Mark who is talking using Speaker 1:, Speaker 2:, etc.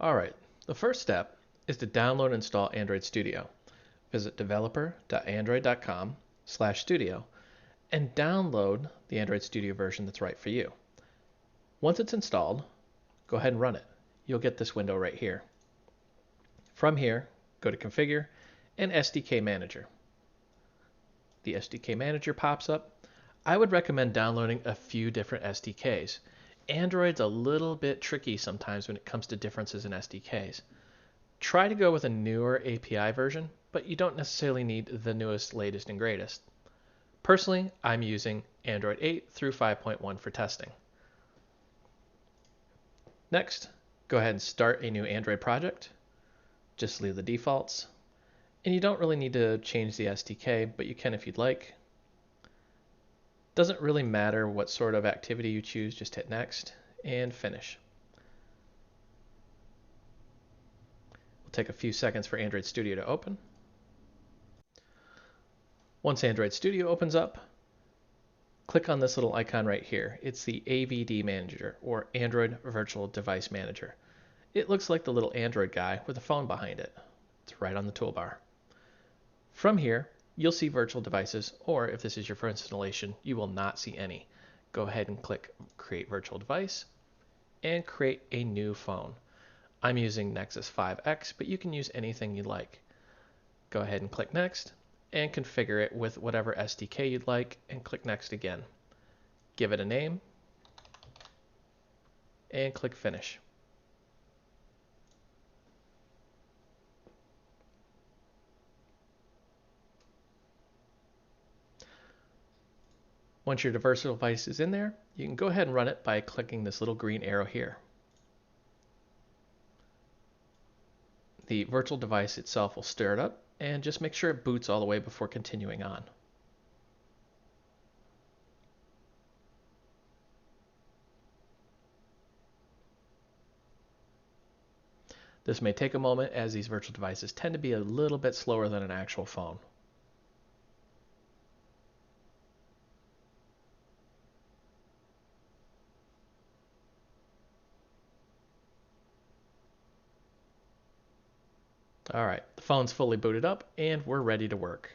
Speaker 1: All right, the first step is to download and install Android Studio. Visit developer.android.com/studio and download the Android Studio version that's right for you. Once it's installed, go ahead and run it. You'll get this window right here. From here, go to Configure and SDK Manager. The SDK Manager pops up. I would recommend downloading a few different SDKs. Android's a little bit tricky sometimes when it comes to differences in SDKs. Try to go with a newer API version, but you don't necessarily need the newest, latest, and greatest. Personally, I'm using Android 8 through 5.1 for testing. Next, go ahead and start a new Android project. Just leave the defaults. And you don't really need to change the SDK, but you can if you'd like. Doesn't really matter what sort of activity you choose, just hit next and finish. It'll take a few seconds for Android Studio to open. Once Android Studio opens up, click on this little icon right here. It's the AVD Manager, or Android Virtual Device Manager. It looks like the little Android guy with a phone behind it. It's right on the toolbar. From here, you'll see virtual devices, or if this is your first installation, you will not see any. Go ahead and click Create Virtual Device and create a new phone. I'm using Nexus 5X, but you can use anything you like. Go ahead and click Next and configure it with whatever SDK you'd like and click Next again. Give it a name and click Finish. Once your virtual device is in there, you can go ahead and run it by clicking this little green arrow here. The virtual device itself will stir it up, and just make sure it boots all the way before continuing on. This may take a moment as these virtual devices tend to be a little bit slower than an actual phone. All right, the phone's fully booted up and we're ready to work.